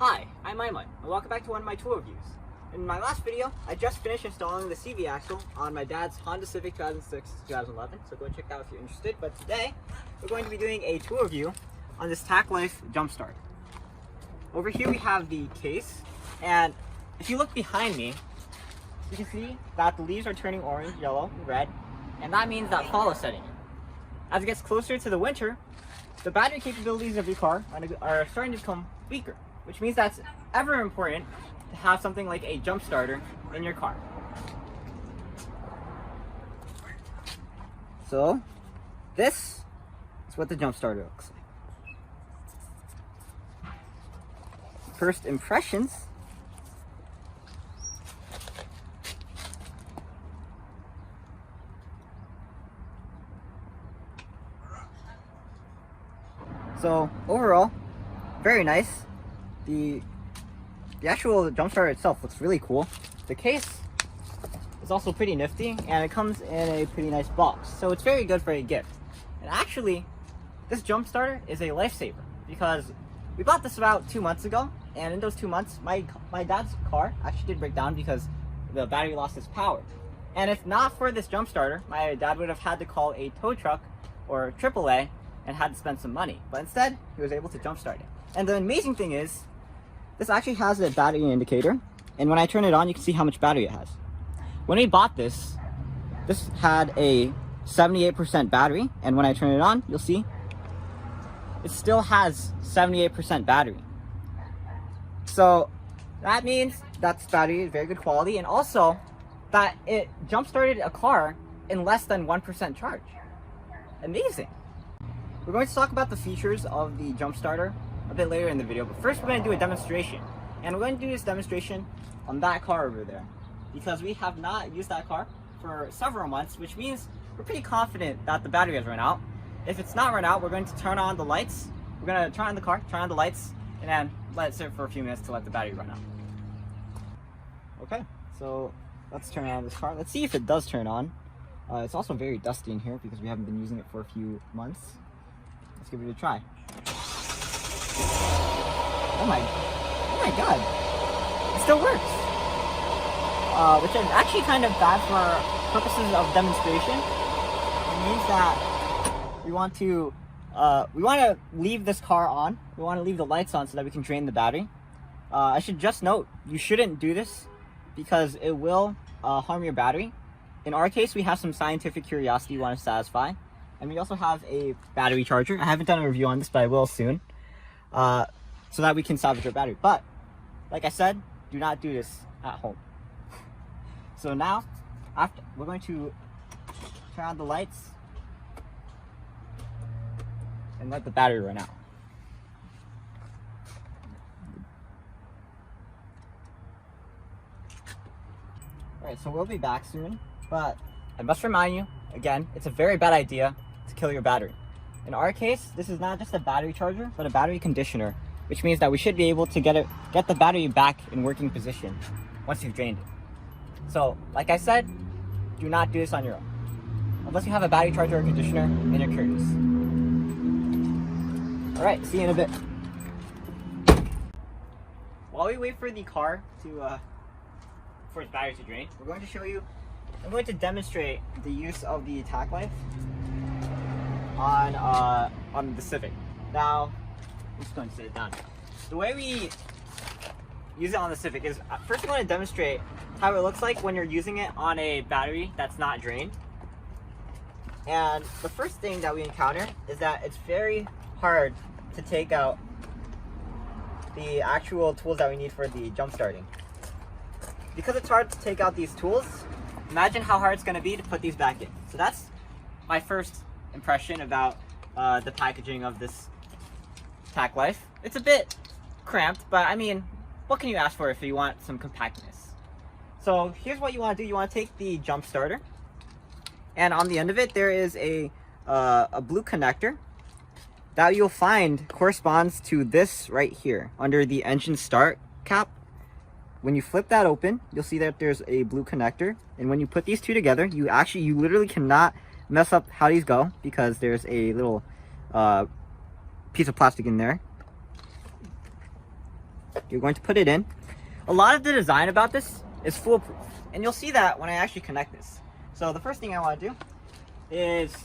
Hi, I'm Aiman, and welcome back to one of my tool reviews. In my last video, I just finished installing the CV axle on my dad's Honda Civic 2006-2011, so go check that out if you're interested. But today, we're going to be doing a tool review on this Tacklife Jumpstart. Over here we have the case, and if you look behind me, you can see that the leaves are turning orange, yellow, and red, and that means that fall is setting in. As it gets closer to the winter, the battery capabilities of your car are starting to become weaker, which means that's ever important to have something like a jump starter in your car. So this is what the jump starter looks like. First impressions. So overall, very nice. The actual jump starter itself looks really cool. The case is also pretty nifty, and it comes in a pretty nice box, so it's very good for a gift. And actually, this jump starter is a lifesaver because we bought this about 2 months ago, and in those 2 months, my dad's car actually did break down because the battery lost its power. And if not for this jump starter, my dad would have had to call a tow truck or AAA and had to spend some money. But instead, he was able to jump start it. And the amazing thing is, this actually has a battery indicator, and when I turn it on, you can see how much battery it has. When we bought this had a 78% battery, and when I turn it on, you'll see it still has 78% battery. So that means that this battery is very good quality, and also that it jump started a car in less than 1% charge. Amazing. We're going to talk about the features of the jump starter a bit later in the video, but first we're going to do a demonstration. And we're going to do this demonstration on that car over there, because we have not used that car for several months, which means we're pretty confident that the battery has run out. If it's not run out, we're going to turn on the lights. We're going to turn on the car, turn on the lights, and then let it sit for a few minutes to let the battery run out. Okay, so let's turn on this car. Let's see if it does turn on. It's also very dusty in here because we haven't been using it for a few months. Let's give it a try. Oh my god, it still works. Which is actually kind of bad for purposes of demonstration. It means that we want to leave this car on. We want to leave the lights on so that we can drain the battery. I should just note, you shouldn't do this because it will harm your battery. In our case, we have some scientific curiosity we want to satisfy. And we also have a battery charger. I haven't done a review on this, but I will soon. So that we can salvage our battery. But, like I said, do not do this at home. So now, we're going to turn on the lights and let the battery run out. Alright, so we'll be back soon, but I must remind you, again, it's a very bad idea to kill your battery. In our case, this is not just a battery charger, but a battery conditioner, which means that we should be able to get the battery back in working position once you've drained it. So, like I said, do not do this on your own, unless you have a battery charger or conditioner and you're curious. Alright, see you in a bit. While we wait for the car for its battery to drain, I'm going to demonstrate the use of the Tacklife on the Civic. Now, I'm just going to set it down. The way we use it on the Civic is, first I'm going to demonstrate how it looks like when you're using it on a battery that's not drained. And the first thing that we encounter is that it's very hard to take out the actual tools that we need for the jump starting. Because it's hard to take out these tools, imagine how hard it's going to be to put these back in. So that's my first impression about the packaging of this Tacklife. It's a bit cramped, but I mean, what can you ask for if you want some compactness? So here's what you want to do. You want to take the jump starter, and on the end of it there is a blue connector that you'll find corresponds to this right here under the engine start cap. When you flip that open, you'll see that there's a blue connector, and when you put these two together, you literally cannot mess up how these go because there's a little piece of plastic in there. You're going to put it in. A lot of the design about this is foolproof, and you'll see that when I actually connect this. So the first thing I want to do is,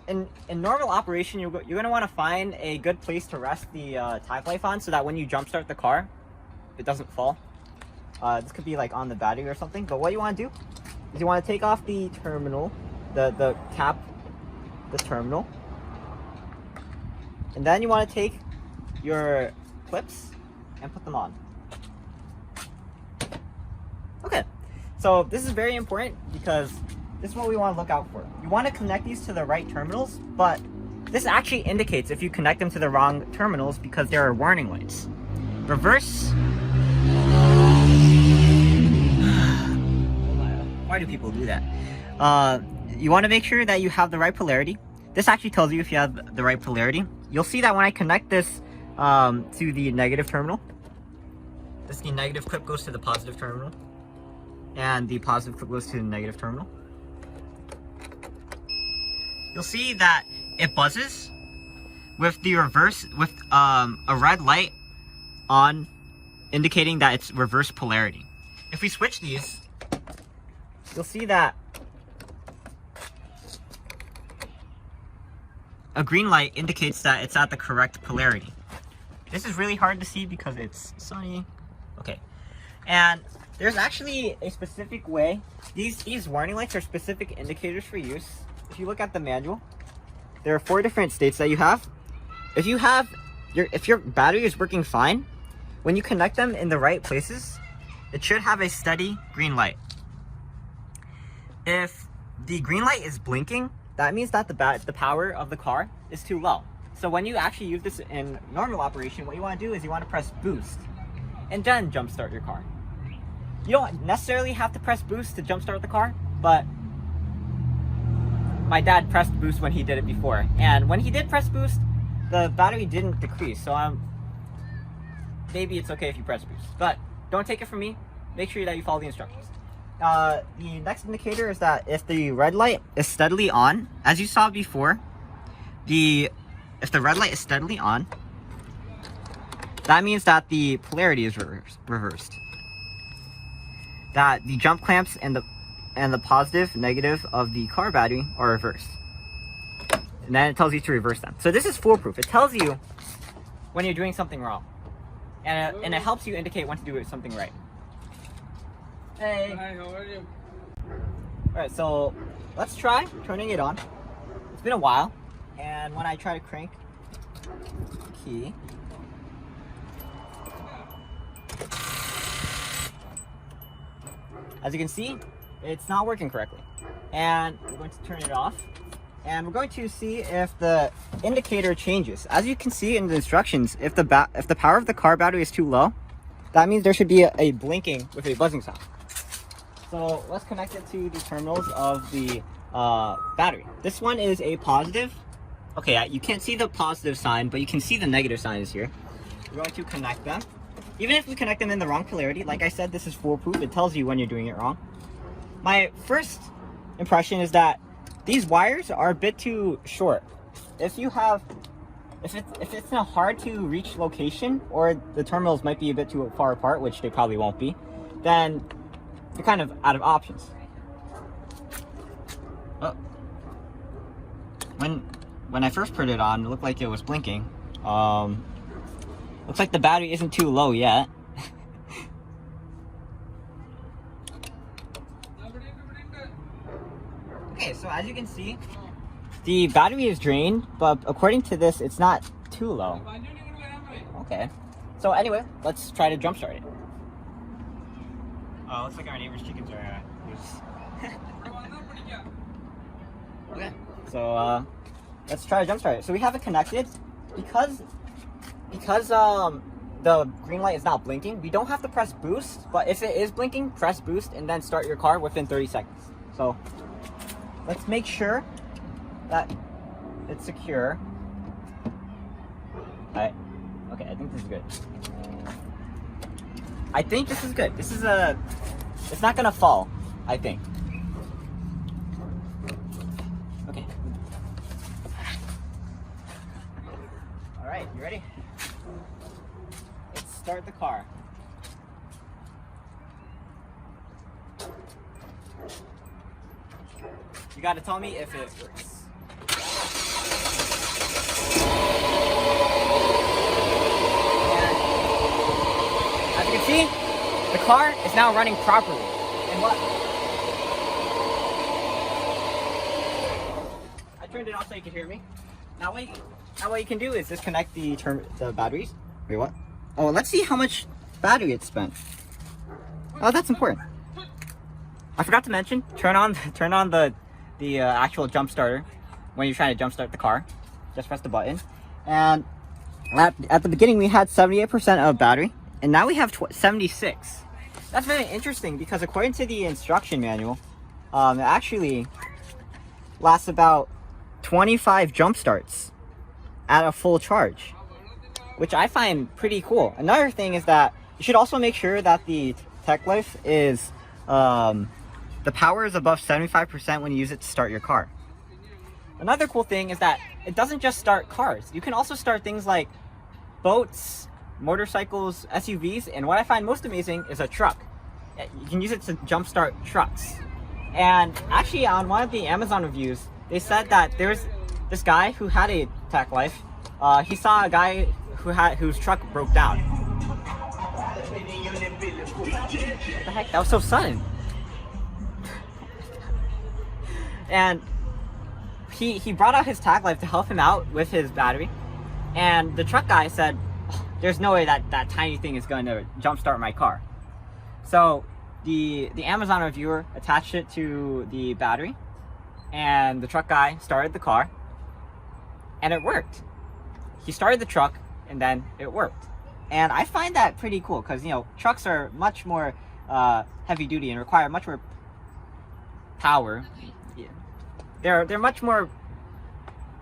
in normal operation, you're going to want to find a good place to rest the Tacklife on, so that when you jump start the car, it doesn't fall. This could be like on the battery or something, but what you want to do is you want to take off the terminal, the cap, the terminal, and then you want to take your clips and put them on. Okay, so this is very important because this is what we want to look out for. You want to connect these to the right terminals, but this actually indicates if you connect them to the wrong terminals because there are warning lights. Reverse. Why do people do that? You want to make sure that you have the right polarity. This actually tells you if you have the right polarity. You'll see that when I connect this to the negative terminal, the negative clip goes to the positive terminal, and the positive clip goes to the negative terminal. You'll see that it buzzes with the reverse, with a red light on, indicating that it's reverse polarity. If we switch these, you'll see that a green light indicates that it's at the correct polarity. This is really hard to see because it's sunny. Okay, and there's actually a specific way. These warning lights are specific indicators for use. If you look at the manual, there are 4 different states that you have. If your battery is working fine, when you connect them in the right places, it should have a steady green light. If the green light is blinking, that means that the power of the car is too low. So when you actually use this in normal operation, what you want to do is you want to press boost and then jump start your car. You don't necessarily have to press boost to jump start the car, but my dad pressed boost when he did it before, and when he did press boost, the battery didn't decrease. So maybe it's okay if you press boost, but don't take it from me. Make sure that you follow the instructions. The next indicator is that if the red light is steadily on, as you saw before, if the red light is steadily on, that means that the polarity is reversed. That the jump clamps and the positive, negative of the car battery are reversed. And then it tells you to reverse them. So this is foolproof. It tells you when you're doing something wrong. And it helps you indicate when to do something right. Hey. Hi, how are you? Alright, so let's try turning it on. It's been a while. And when I try to crank the key, as you can see, it's not working correctly. And we're going to turn it off. And we're going to see if the indicator changes. As you can see in the instructions, if the power of the car battery is too low, that means there should be a blinking with a buzzing sound. So let's connect it to the terminals of the battery. This one is a positive. Okay, you can't see the positive sign, but you can see the negative sign is here. We're going to connect them. Even if we connect them in the wrong polarity, like I said, this is foolproof. It tells you when you're doing it wrong. My first impression is that these wires are a bit too short. If it's in a hard to reach location, or the terminals might be a bit too far apart, which they probably won't be, then you're kind of out of options. Oh. When I first put it on, it looked like it was blinking. Looks like the battery isn't too low yet. Okay, so as you can see, the battery is drained, but according to this, it's not too low. Okay, so anyway, let's try to jump start it. Oh, looks like our neighbor's chickens are loose. Okay, so let's try to jump start it. So we have it connected. Because the green light is not blinking, we don't have to press boost, but if it is blinking, press boost and then start your car within 30 seconds. So let's make sure that it's secure. Alright, okay, I think this is good. I think this is good. It's not gonna fall, I think. Okay. Alright, you ready? start the car. You gotta tell me if it works. And as you can see, the car is now running properly. And what? I turned it off so you can hear me. Now what you can do is disconnect the batteries. Wait, what? Oh, let's see how much battery it spent. Oh, that's important. I forgot to mention, turn on the actual jump starter when you're trying to jump start the car. Just press the button. And at the beginning we had 78% of battery, and now we have 76. That's very interesting because according to the instruction manual, it actually lasts about 25 jump starts at a full charge, which I find pretty cool. Another thing is that you should also make sure that the Tacklife is the power is above 75% when you use it to start your car. Another cool thing is that it doesn't just start cars. You can also start things like boats, motorcycles, SUVs, and what I find most amazing is a truck. You can use it to jumpstart trucks. And actually on one of the Amazon reviews, they said that there's this guy who had a Tacklife. He saw a guy whose truck broke down. What the heck? That was so sudden. And he brought out his Tacklife to help him out with his battery, and the truck guy said, oh, there's no way that tiny thing is going to jumpstart my car. So the Amazon reviewer attached it to the battery, and the truck guy started the car, and it worked. He started the truck, and then it worked. And I find that pretty cool because, you know, trucks are much more heavy duty and require much more power. They're much more,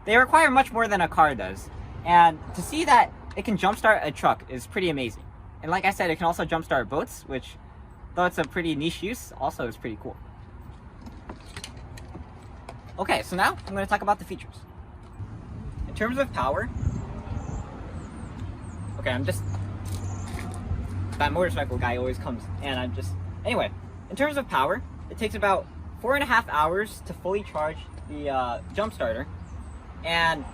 they require much more than a car does. And to see that it can jumpstart a truck is pretty amazing. And like I said, it can also jumpstart boats, which, though it's a pretty niche use, also is pretty cool. Okay, so now I'm going to talk about the features. In terms of power, okay, that motorcycle guy always comes, and anyway, in terms of power, it takes about 4.5 hours to fully charge the jump starter, and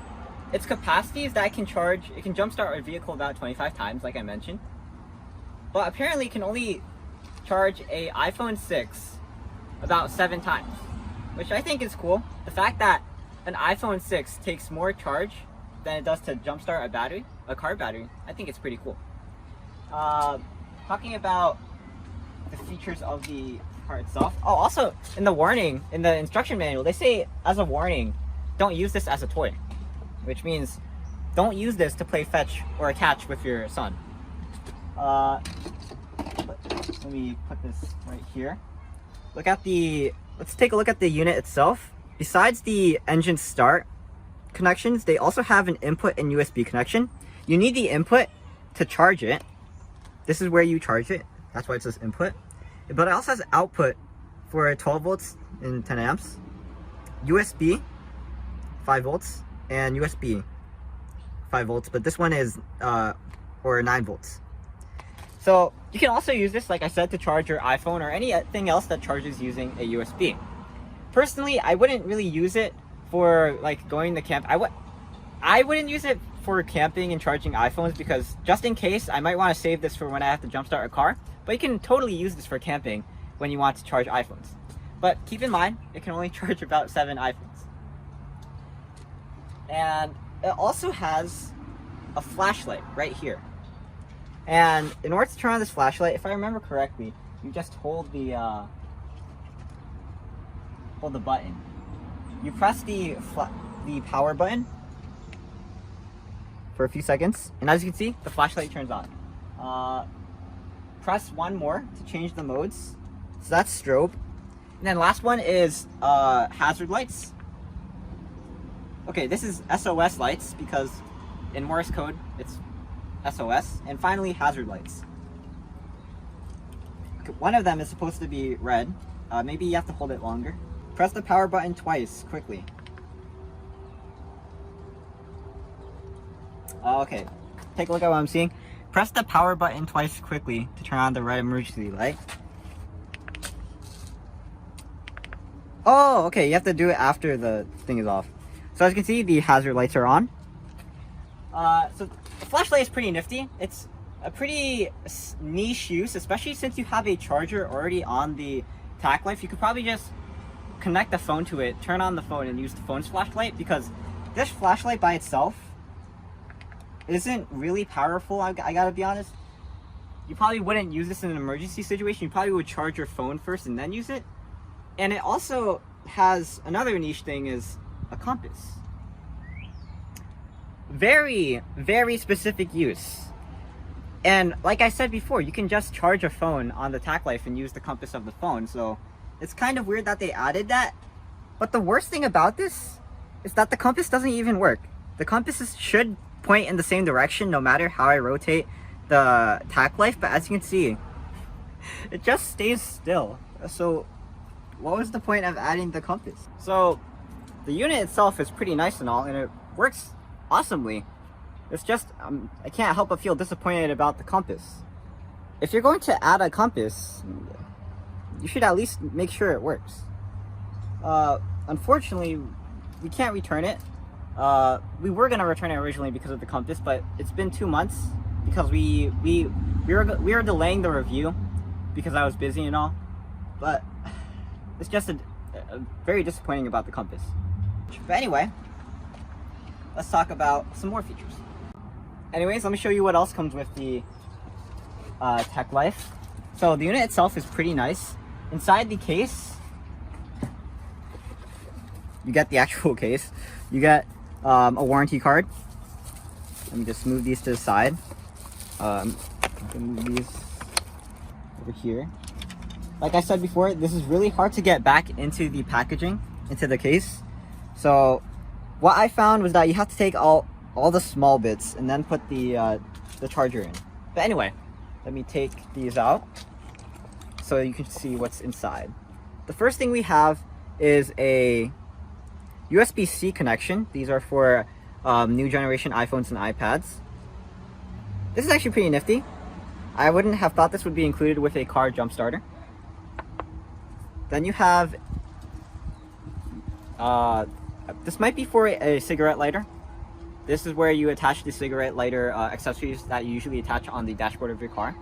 its capacity is that it can jumpstart a vehicle about 25 times, like I mentioned, but apparently it can only charge a iPhone 6 about 7 times, which I think is cool. The fact that an iPhone 6 takes more charge than it does to jumpstart a car battery, I think it's pretty cool. Talking about the features of the car itself. Oh, also in the instruction manual, they say as a warning, don't use this as a toy, which means don't use this to play fetch or catch with your son. Let me put this right here. Let's take a look at the unit itself. Besides the engine start connections, they also have an input and USB connection. You need the input to charge it. This is where you charge it. That's why it says input. But it also has output for 12 volts and 10 amps, USB 5 volts, and USB 5 volts, but this one is or 9 volts. So you can also use this, like I said, to charge your iPhone or anything else that charges using a USB. Personally, I wouldn't really use it for like going to camp. I wouldn't use it for camping and charging iPhones because just in case, I might want to save this for when I have to jumpstart a car. But you can totally use this for camping when you want to charge iPhones. But keep in mind, it can only charge about 7 iPhones. And it also has a flashlight right here. And in order to turn on this flashlight, if I remember correctly, you just hold the button. You press the power button for a few seconds, and as you can see, the flashlight turns on. Press one more to change the modes. So that's strobe. And then last one is hazard lights. Okay, this is SOS lights because in Morse code it's SOS. And finally, hazard lights. One of them is supposed to be red. Maybe you have to hold it longer. Press the power button twice, quickly. Okay, take a look at what I'm seeing. press the power button twice quickly to turn on the red emergency light. Oh, okay, you have to do it after the thing is off. So as you can see, the hazard lights are on. So the flashlight is pretty nifty. It's a pretty niche use, especially since you have a charger already on the Tacklife. You could probably just connect the phone to it, turn on the phone, and use the phone's flashlight, because this flashlight by itself isn't really powerful. I gotta be honest. You probably wouldn't use this in an emergency situation. You probably would charge your phone first and then use it. And it also has another niche thing, is a compass. Very, very specific use. And like I said before, you can just charge a phone on the Tacklife and use the compass of the phone. So it's kind of weird that they added that. But the worst thing about this is that the compass doesn't even work. The compasses should point in the same direction no matter how I rotate the Tacklife, but as you can see, it just stays still. So what was the point of adding the compass? So the unit itself is pretty nice and all, and it works awesomely. It's just I can't help but feel disappointed about the compass. If you're going to add a compass, you should at least make sure it works. Unfortunately, we can't return it. We were gonna return it originally because of the compass, but it's been 2 months because we were delaying the review because I was busy and all. But it's just a very disappointing about the compass. But anyway, let's talk about some more features. Anyways, let me show you what else comes with the Tacklife. So the unit itself is pretty nice. Inside the case, you get the actual case. You get a warranty card. Let me just move these to the side. I can move these over here. Like I said before, this is really hard to get back into the packaging, into the case. So what I found was that you have to take all the small bits and then put the charger in. But anyway, let me take these out so you can see what's inside. The first thing we have is a USB-C connection. These are for new generation iPhones and iPads. This is actually pretty nifty. I wouldn't have thought this would be included with a car jump starter. Then you have this might be for a cigarette lighter. This is where you attach the cigarette lighter accessories that you usually attach on the dashboard of your car.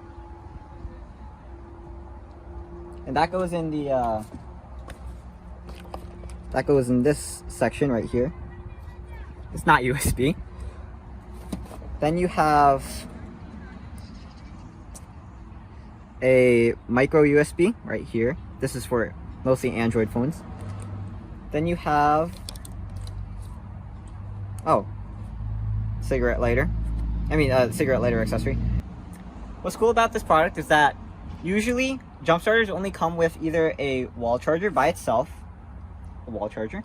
And that goes in the that goes in this section right here. It's not USB. Then you have a micro USB right here. This is for mostly Android phones. Then you have cigarette lighter. Cigarette lighter accessory. What's cool about this product is that usually jump starters only come with either a wall charger by itself, a wall charger,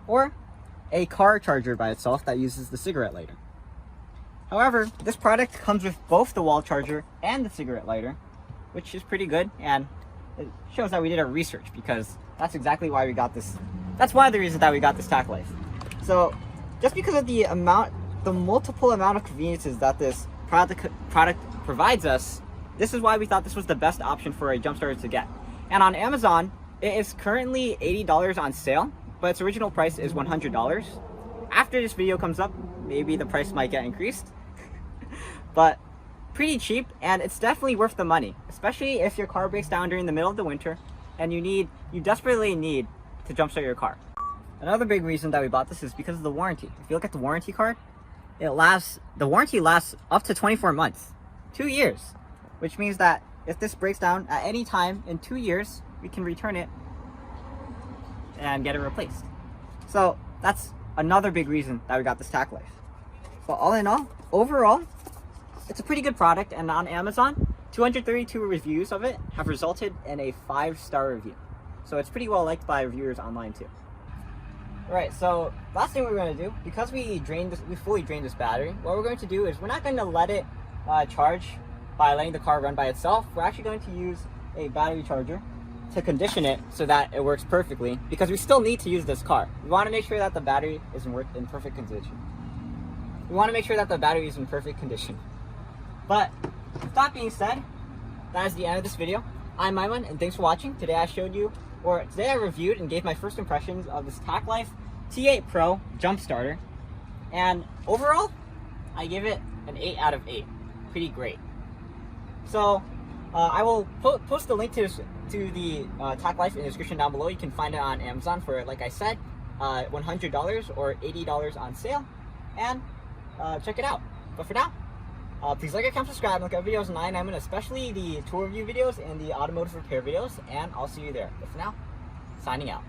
or a car charger by itself that uses the cigarette lighter. However, this product comes with both the wall charger and the cigarette lighter, which is pretty good, and it shows that we did our research, because that's exactly why we got this. That's one of the reasons that we got this Tacklife. So just because of the multiple amount of conveniences that this product provides us, this is why we thought this was the best option for a jump starter to get. And on Amazon, it is currently $80 on sale, but its original price is $100. After this video comes up, maybe the price might get increased. But pretty cheap, and it's definitely worth the money, especially if your car breaks down during the middle of the winter and you desperately need to jumpstart your car. Another big reason that we bought this is because of the warranty. If you look at the warranty card, the warranty lasts up to 24 months, 2 years, which means that if this breaks down at any time in 2 years, we can return it and get it replaced. So that's another big reason that we got this Tacklife. But all in all, overall, it's a pretty good product, and on Amazon, 232 reviews of it have resulted in a 5-star review. So it's pretty well liked by reviewers online too. Alright, so last thing we're going to do, because we fully drained this battery, what we're going to do is we're not going to let it charge by letting the car run by itself. We're actually going to use a battery charger to condition it so that it works perfectly, because we still need to use this car. We want to make sure that the battery is in perfect condition. But with that being said, that is the end of this video. I'm Aiman, and thanks for watching. Today I reviewed and gave my first impressions of this Tacklife T8 Pro jump starter. And overall, I give it an 8 out of 8. Pretty great. So I will post the link to the Tacklife in the description down below. You can find it on Amazon for, like I said, $100 or $80 on sale. And check it out. But for now, please like, comment, subscribe, and look at videos on EyeOnAiman, especially the tour review videos and the automotive repair videos. And I'll see you there. But for now, signing out.